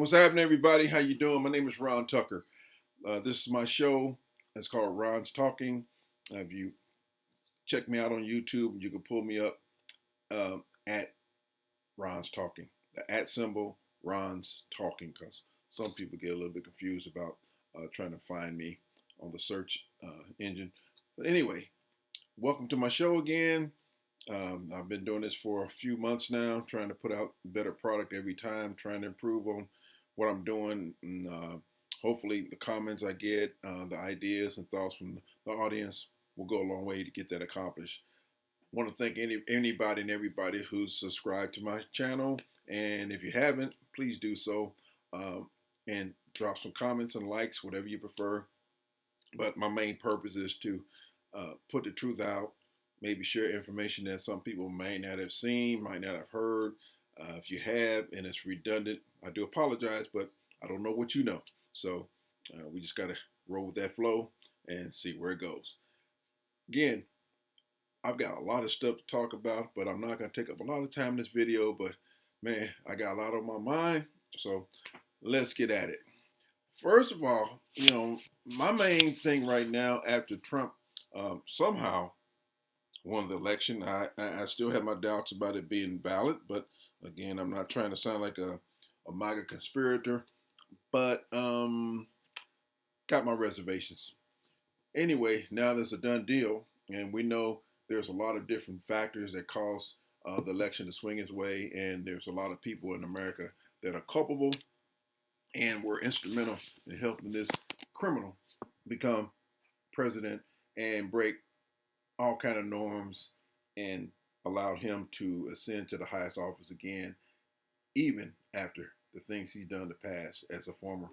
What's happening, everybody? How you doing? My name is Ron Tucker. This is my show. It's called Ron's Talking. If you check me out on YouTube, you can pull me up at Ron's Talking. The at symbol, Ron's Talking, because some people get a little bit confused about trying to find me on the search engine. But anyway, welcome to my show again. I've been doing this for a few months now, trying to put out better product every time, trying to improve on what I'm doing, and hopefully the comments I get, the ideas and thoughts from the audience will go a long way to get that accomplished. I want to thank anybody and everybody who's subscribed to my channel, and if you haven't, please do so, and drop some comments and likes, whatever you prefer. But my main purpose is to put the truth out, maybe share information that some people may not have seen, might not have heard. If you have and it's redundant, I do apologize, but I don't know what you know. So we just got to roll with that flow and see where it goes. Again, I've got a lot of stuff to talk about, but I'm not going to take up a lot of time in this video. But man, I got a lot on my mind. So let's get at it. First of all, my main thing right now after Trump somehow won the election, I still have my doubts about it being valid, but again, I'm not trying to sound like a MAGA conspirator, but got my reservations. Anyway, now there's a done deal, and we know there's a lot of different factors that cause the election to swing its way, and there's a lot of people in America that are culpable and were instrumental in helping this criminal become president and break all kind of norms and allowed him to ascend to the highest office again, even after the things he's done in the past as a former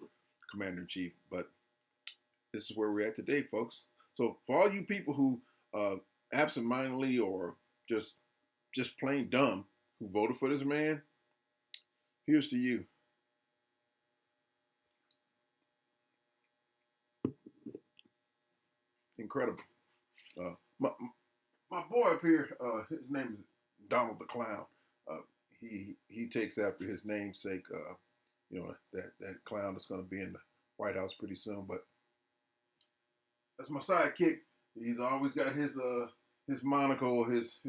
commander-in-chief. But this is where we're at today, folks. So for all you people who absentmindedly or just plain dumb who voted for this man, here's to you. Incredible. My boy up here, his name is Donald the Clown. He takes after his namesake. That clown that's going to be in the White House pretty soon. But that's my sidekick. He's always got his monocle, his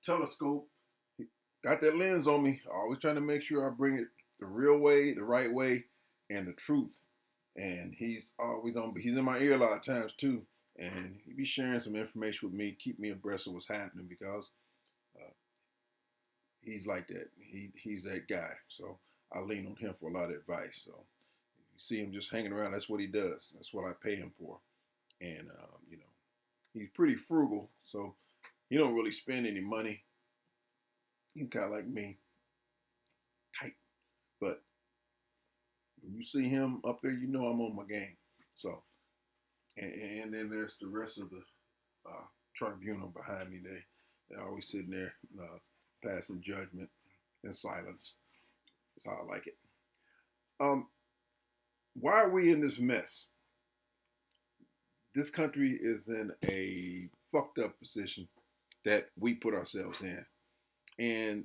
telescope. He got that lens on me. Always trying to make sure I bring it the real way, the right way, and the truth. And he's always on. He's in my ear a lot of times too. And he be sharing some information with me, keep me abreast of what's happening, because he's like that. He's that guy. So I lean on him for a lot of advice. So if you see him just hanging around, that's what he does. That's what I pay him for. And he's pretty frugal, so he don't really spend any money. He's kind of like me, tight. But when you see him up there, you know I'm on my game. So. And then there's the rest of the tribunal behind me. They're always sitting there passing judgment in silence. That's how I like it. Why are we in this mess? This country is in a fucked up position that we put ourselves in. And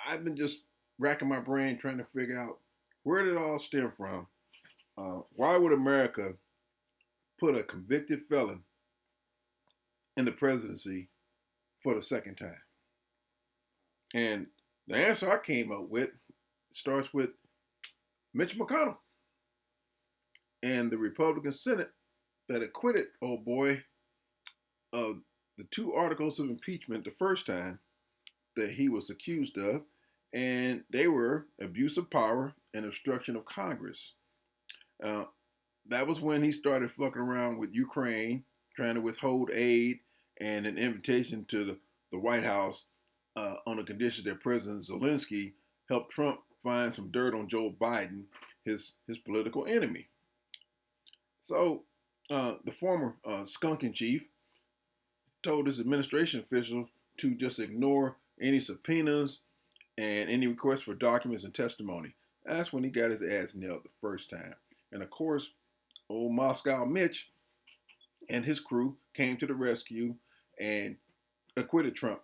I've been just racking my brain trying to figure out where did it all stem from? Why would America put a convicted felon in the presidency for the second time? And the answer I came up with starts with Mitch McConnell and the Republican Senate that acquitted old boy of the 2 articles of impeachment the first time that he was accused of, and they were abuse of power and obstruction of Congress. That was when he started fucking around with Ukraine, trying to withhold aid and an invitation to the White House on the condition that President Zelensky helped Trump find some dirt on Joe Biden, his political enemy. So the former skunk in chief told his administration officials to just ignore any subpoenas and any requests for documents and testimony. That's when he got his ass nailed the first time. And of course, old Moscow Mitch and his crew came to the rescue and acquitted Trump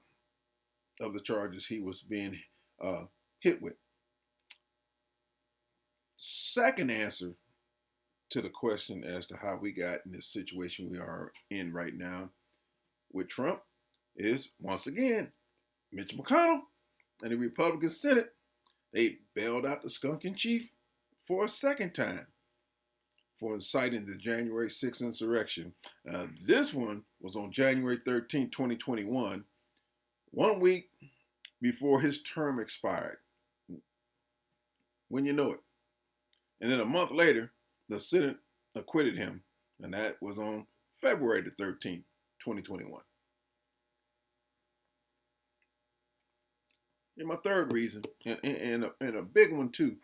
of the charges he was being hit with. second answer to the question as to how we got in this situation we are in right now with Trump is, once again, Mitch McConnell and the Republican Senate. They bailed out the skunk in chief for a second time for inciting the January 6th insurrection. This one was on January 13, 2021, 1 week before his term expired. When you know it. And then a month later, the Senate acquitted him, and that was on February the 13th, 2021. And my third reason, and a big one too,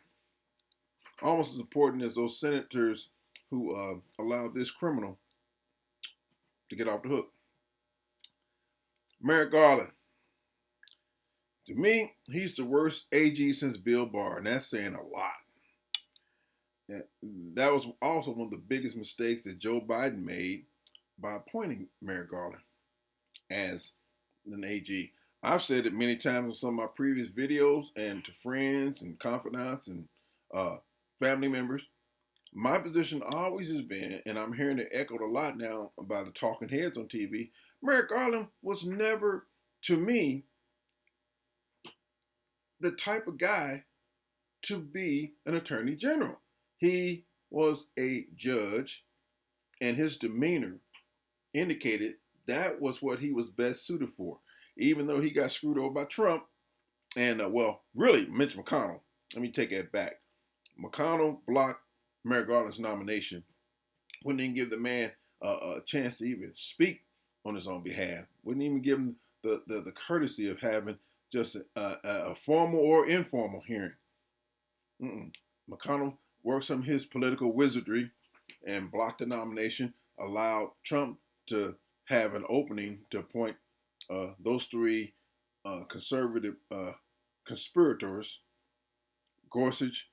almost as important as those senators who allowed this criminal to get off the hook. Merrick Garland. To me, he's the worst AG since Bill Barr, and that's saying a lot. That was also one of the biggest mistakes that Joe Biden made by appointing Merrick Garland as an AG. I've said it many times in some of my previous videos and to friends and confidants and family members. My position always has been, and I'm hearing it echoed a lot now by the talking heads on TV, Merrick Garland was never, to me, the type of guy to be an attorney general. He was a judge, and his demeanor indicated that was what he was best suited for. Even though he got screwed over by Trump, and really Mitch McConnell. Let me take that back. McConnell blocked Merrick Garland's nomination. Wouldn't even give the man a chance to even speak on his own behalf. Wouldn't even give him the courtesy of having just a formal or informal hearing. McConnell worked some of his political wizardry and blocked the nomination, allowed Trump to have an opening to appoint those three conservative conspirators, Gorsuch,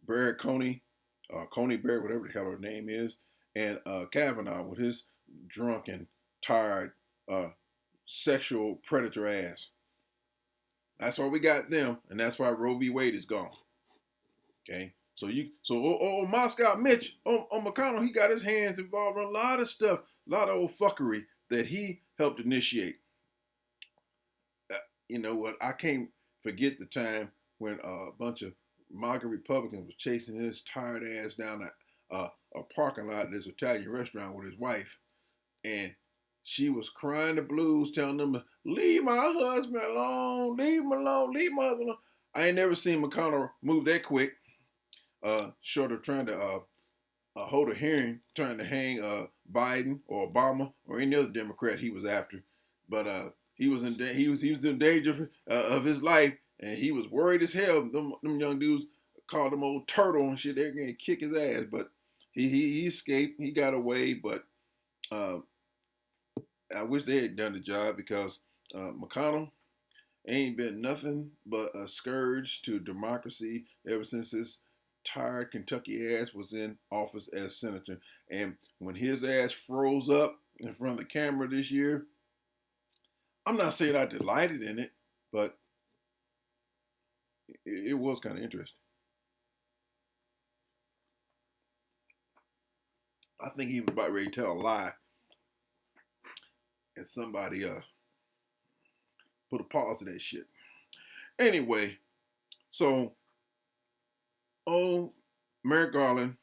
Coney Barrett, whatever the hell her name is, and Kavanaugh with his drunken, tired, sexual predator ass. That's why we got them, and that's why Roe v. Wade is gone. Okay, so Moscow Mitch, McConnell, he got his hands involved in a lot of stuff, a lot of old fuckery that he helped initiate. You know what? I can't forget the time when a bunch of MAGA Republicans was chasing his tired ass down a parking lot at this Italian restaurant with his wife, and she was crying the blues, telling them to leave my husband alone, leave him alone, leave my husband alone. I ain't never seen McConnell move that quick, short of trying to hold a hearing, trying to hang Biden or Obama or any other Democrat he was after. But he was in danger of his life, and he was worried as hell. Them young dudes called him old turtle and shit. They're gonna kick his ass, but he escaped. He got away, but I wish they had done the job because McConnell ain't been nothing but a scourge to democracy ever since his tired Kentucky ass was in office as senator. And when his ass froze up in front of the camera this year, I'm not saying I delighted in it, but it was kind of interesting. I think he was about ready to tell a lie, and somebody put a pause to that shit. Anyway, so Merrick Garland,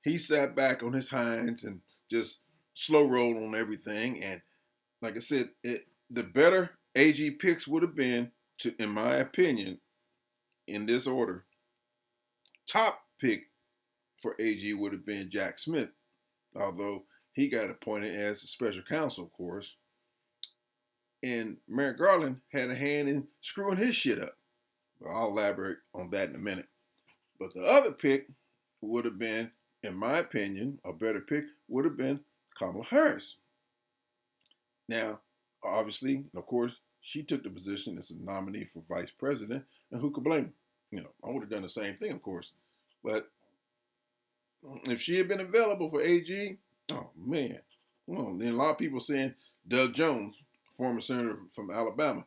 he sat back on his hinds and just slow rolled on everything. And like I said, the better AG picks would have been, in my opinion, in this order. Top pick for AG would have been Jack Smith, although he got appointed as a special counsel, of course. And Merrick Garland had a hand in screwing his shit up. But I'll elaborate on that in a minute. But the other pick would have been, in my opinion, a better pick would have been Kamala Harris. Now, obviously, of course, she took the position as a nominee for vice president, and who could blame her? You know, I would have done the same thing, of course. But if she had been available for AG, oh man. Well, then a lot of people saying Doug Jones, former senator from Alabama.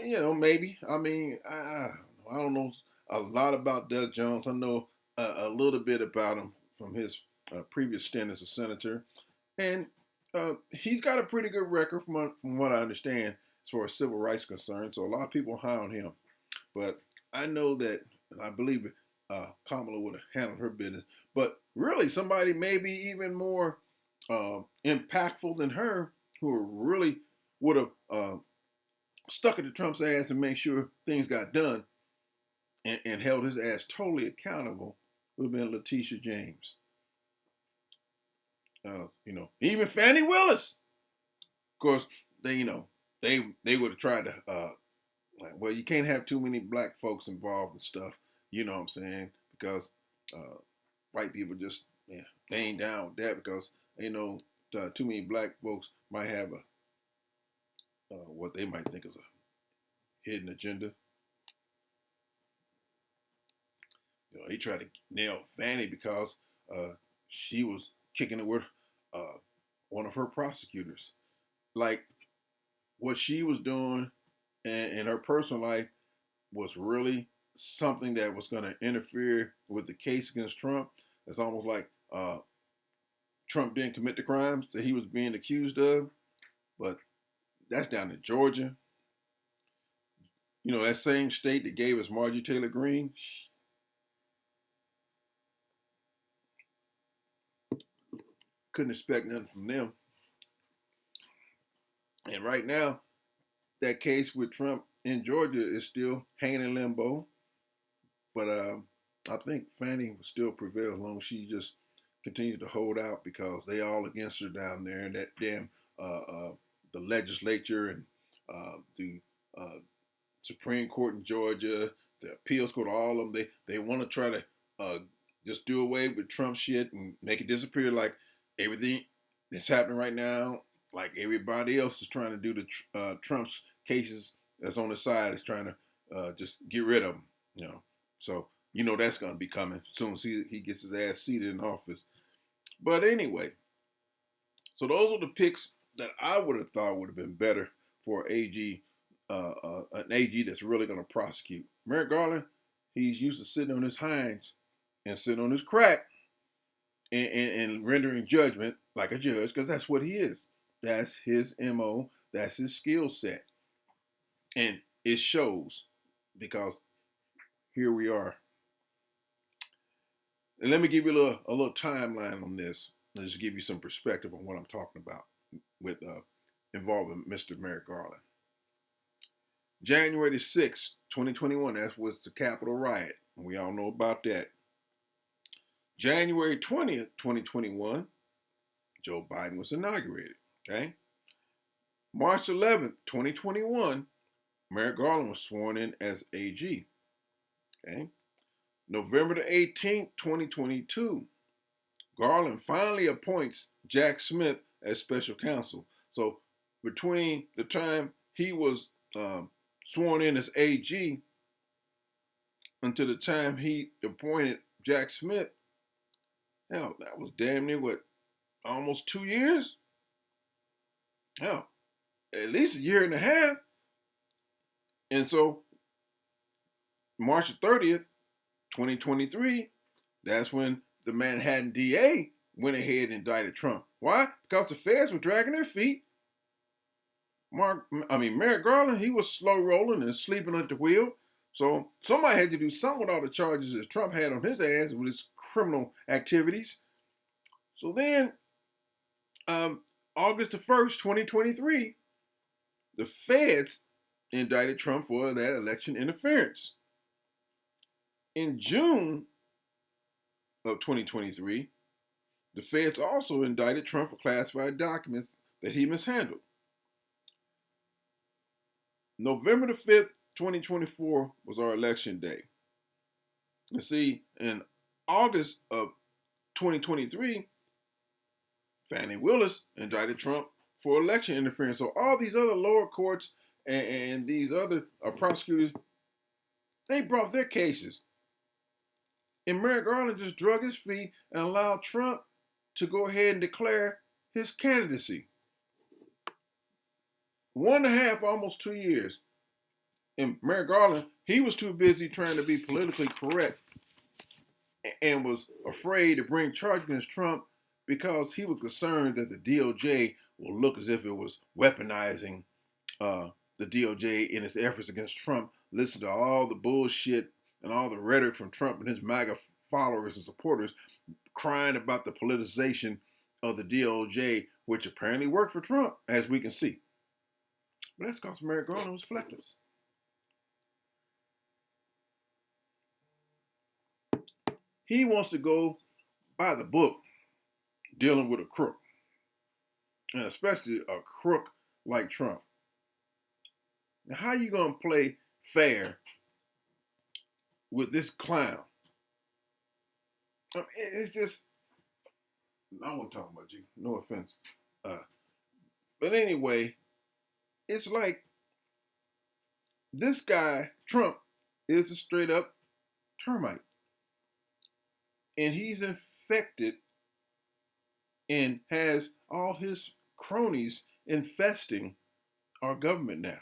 You know, maybe. I mean, I don't know. a lot about Doug Jones. I know a little bit about him from his previous stint as a senator, and he's got a pretty good record from what I understand as far as civil rights concerned. So a lot of people are high on him, but I know that, and I believe it, Kamala would have handled her business. But really, somebody maybe even more impactful than her, who really would have stuck it to Trump's ass and made sure things got done, and held his ass totally accountable, would have been Letitia James. Even Fannie Willis. Of course, they would have tried to, well, you can't have too many black folks involved in stuff. You know what I'm saying? Because white people just, they ain't down with that, because too many black folks might have what they might think is a hidden agenda. He tried to nail Fannie because she was kicking it with one of her prosecutors. Like, what she was doing in her personal life was really something that was going to interfere with the case against Trump. It's almost like Trump didn't commit the crimes that he was being accused of, but that's down in Georgia. That same state that gave us Marjorie Taylor Greene. Couldn't expect nothing from them. And right now, that case with Trump in Georgia is still hanging in limbo. But I think Fannie will still prevail as long as she just continues to hold out, because they all against her down there, and that damn the legislature and the Supreme Court in Georgia, the appeals court, all of them. They want to try to just do away with Trump shit and make it disappear, like everything that's happening right now. Like everybody else is trying to do the Trump's cases that's on the side, is trying to just get rid of them. So that's going to be coming as soon as he gets his ass seated in office. But anyway, so those are the picks that I would have thought would have been better for AG, an AG that's really going to prosecute. Merrick Garland, he's used to sitting on his hinds and sitting on his crack and rendering judgment like a judge, because that's what he is. That's his MO. That's his skill set. And it shows, because here we are. And let me give you a little timeline on this. Let's just give you some perspective on what I'm talking about with involving Mr. Merrick Garland. January 6th, 2021, that was the Capitol riot. We all know about that. January 20th, 2021, Joe Biden was inaugurated. Okay. March 11th, 2021, Merrick Garland was sworn in as AG. Okay. November the 18th, 2022, Garland finally appoints Jack Smith as special counsel. So between the time he was sworn in as AG until the time he appointed Jack Smith, hell, that was damn near almost 2 years? Hell, at least a year and a half. And so March 30th, 2023, that's when the Manhattan DA went ahead and indicted Trump. Why? Because the feds were dragging their feet. Merrick Garland, he was slow rolling and sleeping at the wheel. So somebody had to do something with all the charges that Trump had on his ass with his criminal activities. So then, August the 1st, 2023, the feds indicted Trump for that election interference. In June of 2023, the feds also indicted Trump for classified documents that he mishandled. November the 5th, 2024 was our election day. You see, in August of 2023, Fannie Willis indicted Trump for election interference. So all these other lower courts and these other prosecutors, they brought their cases. And Merrick Garland just drug his feet and allowed Trump to go ahead and declare his candidacy. 1.5, almost 2 years. And Merrick Garland, He was too busy trying to be politically correct and was afraid to bring charges against Trump because he was concerned that the DOJ will look as if it was weaponizing the DOJ in its efforts against Trump. Listen to all the bullshit and all the rhetoric from Trump and his MAGA followers and supporters crying about the politicization of the DOJ, which apparently worked for Trump, as we can see. But that's because Merrick Garland was fleckless. He wants to go by the book dealing with a crook, and especially a crook like Trump. Now, how are you going to play fair with this clown? I mean, it's just, I won't talk about you, no offense. But anyway, it's like this guy, Trump, is a straight up termite. And he's infected and has all his cronies infesting our government now.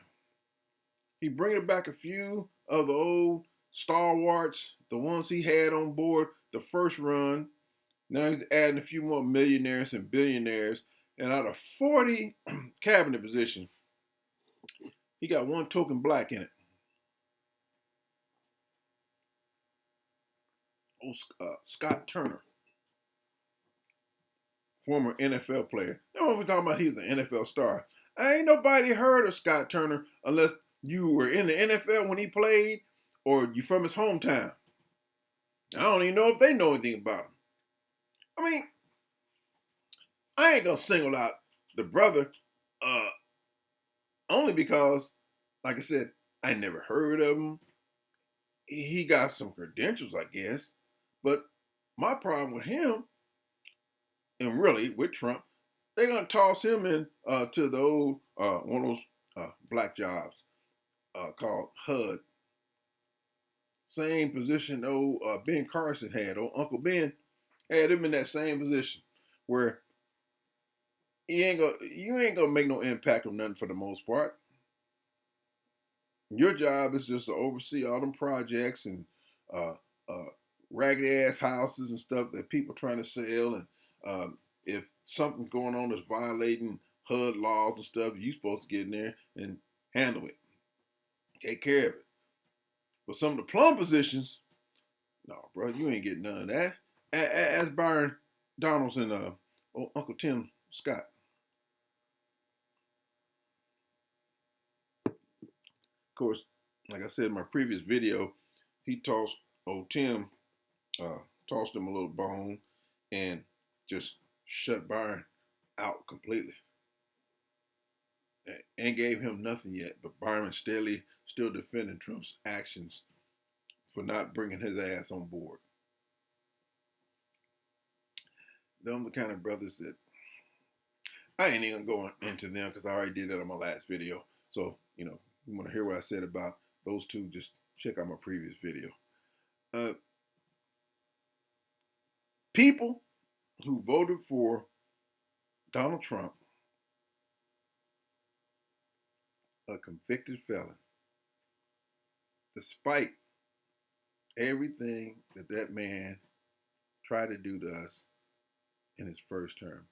He bringing back a few of the old stalwarts, the ones he had on board the first run. Now he's adding a few more millionaires and billionaires. And out of 40 cabinet positions, he got one token black in it. Scott Turner, former NFL player. You know what we're talking about? He was an NFL star. Ain't nobody heard of Scott Turner unless you were in the NFL when he played or you from his hometown. I don't even know if they know anything about him. I mean, I ain't gonna single out the brother only because, like I said, I never heard of him. He got some credentials, I guess. But my problem with him, and really with Trump, they're gonna toss him in to the old one of those black jobs called HUD. Same position old Ben Carson had. Old Uncle Ben had him in that same position where you ain't gonna make no impact on nothing for the most part. Your job is just to oversee all them projects and raggedy ass houses and stuff that people trying to sell. And if something's going on that's violating HUD laws and stuff, you're supposed to get in there and handle it, take care of it. But some of the plum positions, no, bro, you ain't getting none of that. Ask Byron Donalds and Uncle Tim Scott. Of course, like I said in my previous video, he tossed old Tim, tossed him a little bone and just shut Byron out completely. And gave him nothing yet, but Byron steadily still defending Trump's actions for not bringing his ass on board. Them the kind of brothers that I ain't even going into them because I already did that on my last video. So, you know, you want to hear what I said about those two, just check out my previous video. People who voted for Donald Trump, a convicted felon, despite everything that man tried to do to us in his first term.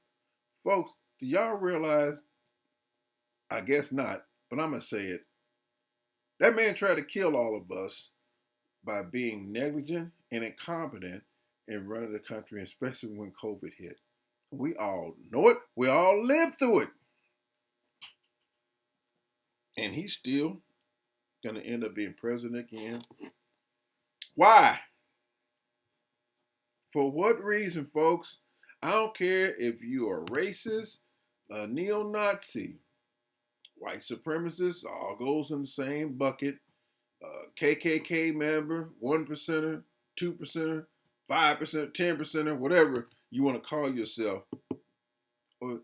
Folks, do y'all realize, I guess not, but I'm going to say it, that man tried to kill all of us by being negligent and incompetent in running the country, especially when COVID hit. We all know it. We all lived through it. And he's still going to end up being president again. Why? For what reason, folks? I don't care if you are racist, a neo-Nazi, white supremacist, all goes in the same bucket. KKK member, 1%er, 2%er, 5%, 10%er, whatever you want to call yourself. Or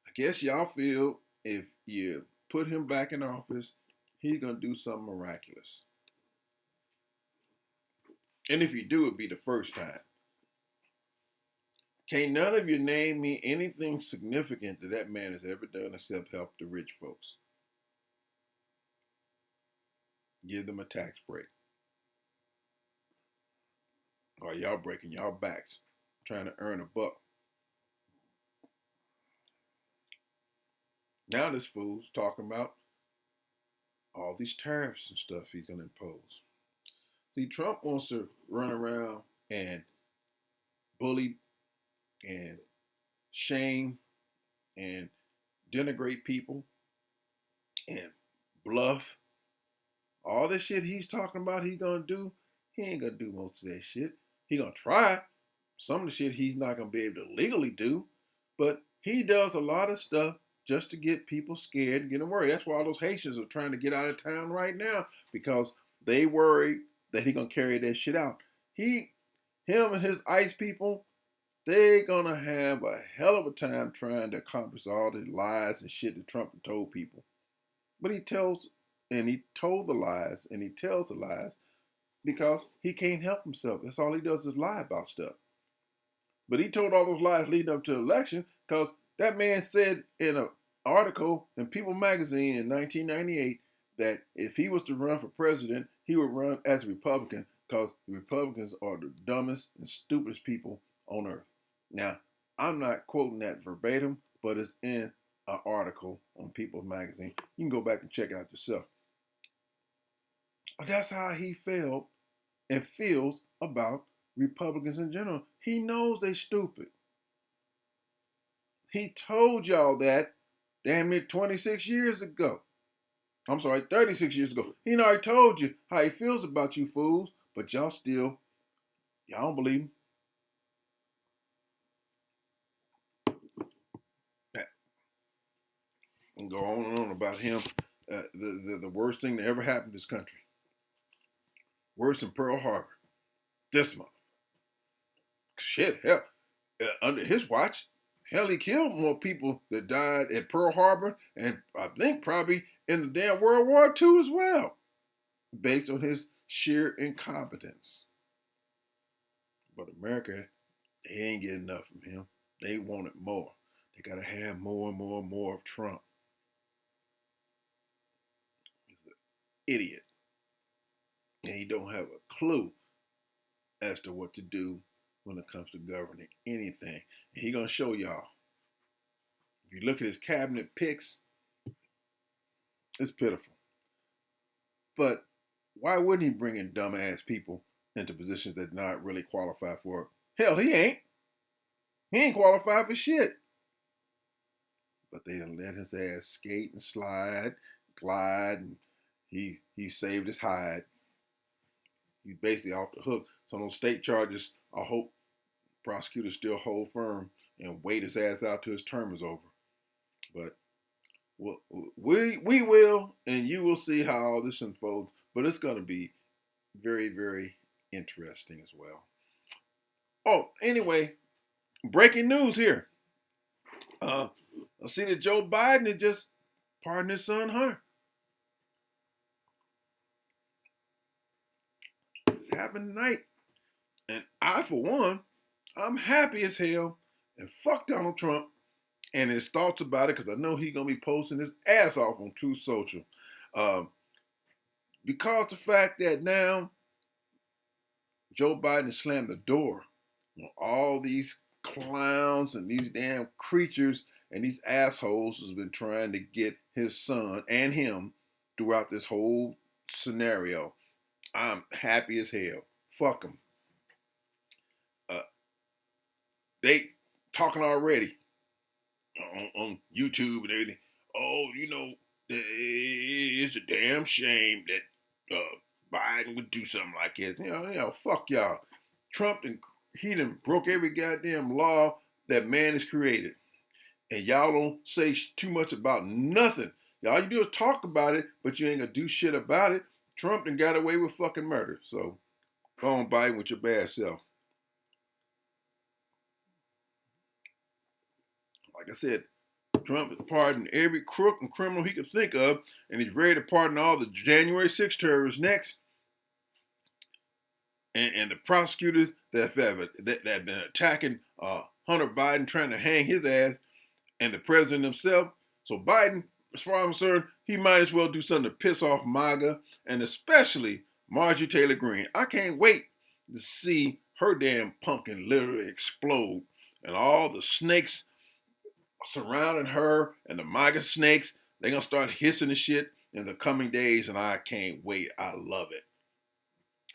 I guess y'all feel if you put him back in office, he's going to do something miraculous. And if you do, it'd be the first time. Can't none of you name me anything significant that man has ever done except help the rich folks. give them a tax break. Or y'all breaking y'all backs trying to earn a buck. Now this fool's talking about all these tariffs and stuff he's going to impose. See, Trump wants to run around and bully and shame and denigrate people and bluff. All this shit he's talking about he's going to do, he ain't going to do most of that shit. He going to try. Some of the shit he's not going to be able to legally do, but he does a lot of stuff just to get people scared and get them worried. That's why all those Haitians are trying to get out of town right now, because they worry that he's going to carry that shit out. Him and his ICE people, they're going to have a hell of a time trying to accomplish all the lies and shit that Trump told people. But he told the lies, and he tells the lies because he can't help himself. That's all he does is lie about stuff. But he told all those lies leading up to the election because that man said in an article in People magazine in 1998 that if he was to run for president, he would run as a Republican because the Republicans are the dumbest and stupidest people on earth. Now, I'm not quoting that verbatim, but it's in an article on People magazine. You can go back and check it out yourself. But that's how he felt and feels about Republicans in general. He knows they stupid. He told y'all that damn near 26 years ago. I'm sorry, 36 years ago. He already told you how he feels about you fools, but y'all don't believe him. And go on and on about him. The worst thing that ever happened to this country. Worse than Pearl Harbor. This month. Shit, hell, under his watch, hell, he killed more people that died at Pearl Harbor, and I think probably in the damn World War II as well, based on his sheer incompetence. But America, they ain't getting enough from him. They wanted more. They got to have more and more and more of Trump. He's an idiot. And he don't have a clue as to what to do when it comes to governing anything. And he gonna show y'all. If you look at his cabinet picks, it's pitiful. But why wouldn't he bring in dumbass people into positions that not really qualified for it? Hell, he ain't. He ain't qualified for shit. But they done let his ass skate and slide, glide, and he saved his hide. He's basically off the hook. Some of those state charges, I hope prosecutors still hold firm and wait his ass out till his term is over. But we will, and you will see how all this unfolds. But it's going to be very, very interesting as well. Oh, anyway, breaking news here. I see that Joe Biden had just pardoned his son Hunter. This happened tonight. And I, for one, I'm happy as hell. And fuck Donald Trump and his thoughts about it, because I know he's going to be posting his ass off on Truth Social. Because the fact that now Joe Biden has slammed the door on all these clowns and these damn creatures and these assholes who's been trying to get his son and him throughout this whole scenario. I'm happy as hell. Fuck them. They talking already on YouTube and everything. Oh, you know, it's a damn shame that Biden would do something like this. You know, fuck y'all. Trump, he done broke every goddamn law that man has created. And y'all don't say too much about nothing. All you do is talk about it, but you ain't gonna do shit about it. Trump done got away with fucking murder. So go on, Biden, with your bad self. Like I said, Trump has pardoned every crook and criminal he could think of, and he's ready to pardon all the January 6th terrorists next. And the prosecutors that have been attacking Hunter Biden, trying to hang his ass, and the president himself. So Biden, as far as I'm concerned, he might as well do something to piss off MAGA and especially Marjorie Taylor Greene. I can't wait to see her damn pumpkin literally explode and all the snakes surrounding her and the MAGA snakes, they're going to start hissing the shit in the coming days, and I can't wait. I love it.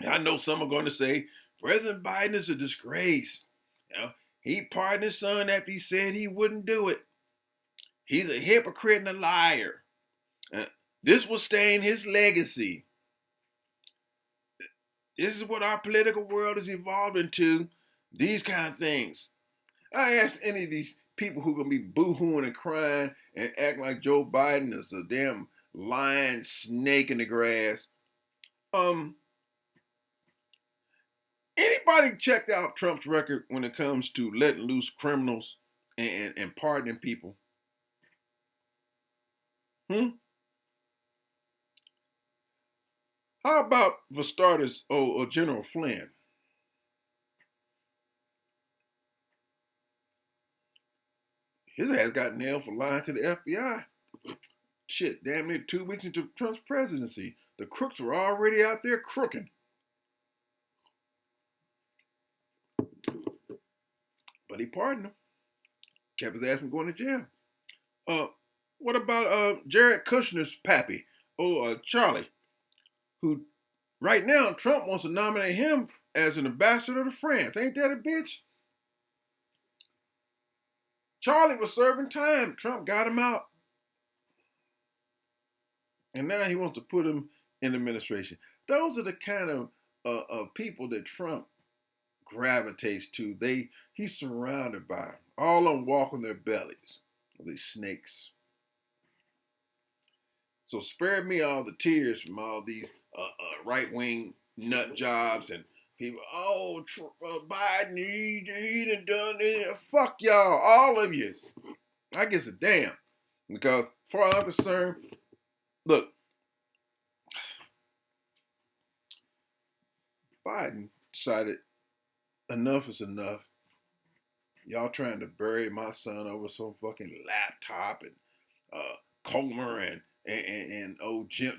And I know some are going to say, President Biden is a disgrace. You know, he pardoned his son after he said he wouldn't do it. He's a hypocrite and a liar. This will stain his legacy. This is what our political world has evolved into, these kind of things. I ask any of these people who are going to be boo-hooing and crying and acting like Joe Biden is a damn lying snake in the grass. Anybody checked out Trump's record when it comes to letting loose criminals and pardoning people? How about, for starters, General Flynn? His ass got nailed for lying to the FBI. Shit, damn near 2 weeks into Trump's presidency. The crooks were already out there crooking. But he pardoned him. Kept his ass from going to jail. What about Jared Kushner's pappy? Charlie, who right now Trump wants to nominate him as an ambassador to France. Ain't that a bitch? Charlie was serving time. Trump got him out. And now he wants to put him in administration. Those are the kind of people that Trump gravitates to. He's surrounded by. All of them walking their bellies. These snakes. So spare me all the tears from all these right-wing nut jobs and people. Biden, he done it. Fuck y'all, all of you. I guess a damn. Because as far as I'm concerned, look, Biden decided enough is enough. Y'all trying to bury my son over some fucking laptop and Comer and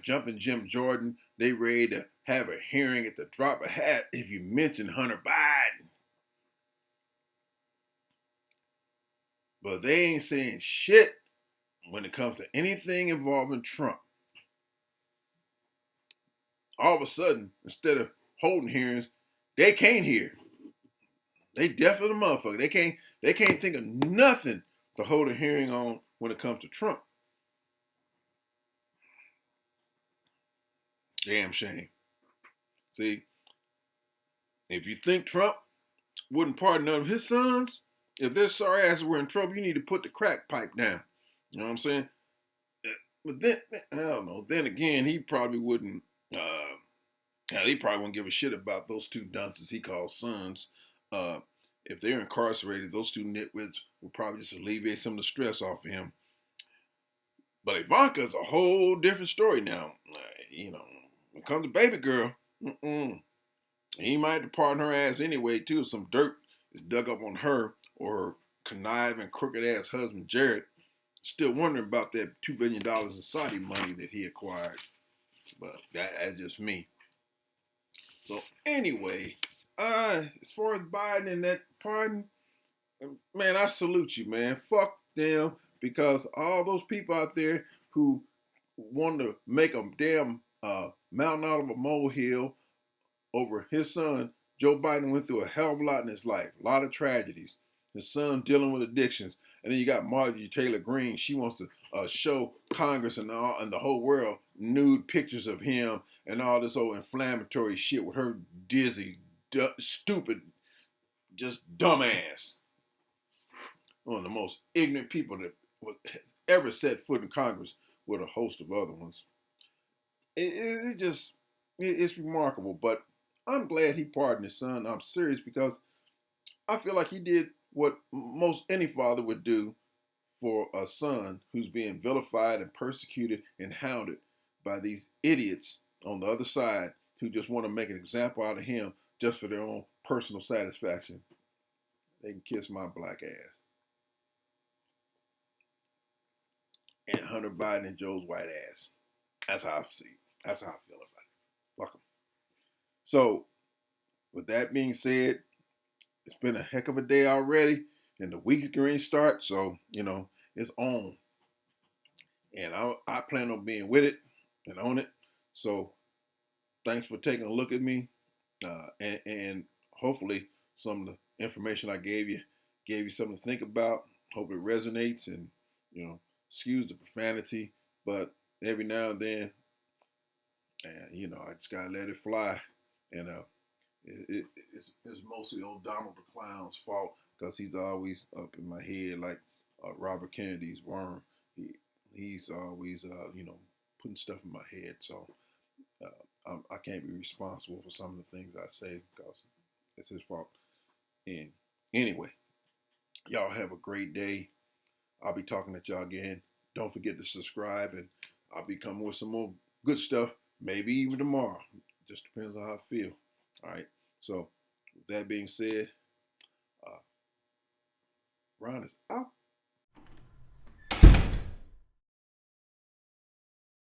Jumping Jim Jordan. They ready to have a hearing at the drop of a hat if you mention Hunter Biden. But they ain't saying shit when it comes to anything involving Trump. All of a sudden, instead of holding hearings, they can't hear. They deaf as a motherfucker. They can't think of nothing to hold a hearing on when it comes to Trump. Damn shame. See, if you think Trump wouldn't pardon none of his sons, if their sorry asses were in trouble, you need to put the crack pipe down. You know what I'm saying? But then, I don't know. Then again, he probably wouldn't. He probably wouldn't give a shit about those two dunces he calls sons. If they're incarcerated, those two nitwits will probably just alleviate some of the stress off of him. But Ivanka's a whole different story now. When it comes to baby girl, he might have pardoned her ass anyway, too, if some dirt is dug up on her or her conniving, crooked-ass husband, Jared. Still wondering about that $2 billion in Saudi money that he acquired. But that's just me. So anyway, as far as Biden and that pardon, man, I salute you, man. Fuck them, because all those people out there who want to make a damn mountain out of a molehill over his son, Joe Biden went through a hell of a lot in his life, a lot of tragedies. His son dealing with addictions. And then you got Marjorie Taylor Greene. She wants to show Congress and the whole world nude pictures of him and all this old inflammatory shit with her dizzy, stupid, just dumbass. One of the most ignorant people that has ever set foot in Congress, with a host of other ones. It's remarkable. But I'm glad he pardoned his son. I'm serious, because I feel like he did what most any father would do for a son who's being vilified and persecuted and hounded by these idiots on the other side who just want to make an example out of him just for their own personal satisfaction. They can kiss my black ass. and Hunter Biden and Joe's white ass. That's how I see it. That's how I feel about it. Welcome. So, with that being said, it's been a heck of a day already, and the week is going to start. So, it's on. And I plan on being with it and on it. So, thanks for taking a look at me. And hopefully some of the information I gave you something to think about. Hope it resonates, and excuse the profanity, but every now and then, I just gotta let it fly. And it's mostly old Donald the Clown's fault, because he's always up in my head like Robert Kennedy's worm. He's always putting stuff in my head. So I can't be responsible for some of the things I say, because it's his fault. And anyway, y'all have a great day. I'll be talking at y'all again. Don't forget to subscribe, and I'll be coming with some more good stuff, maybe even tomorrow. Just depends on how I feel. All right. So with that being said, Ron is out.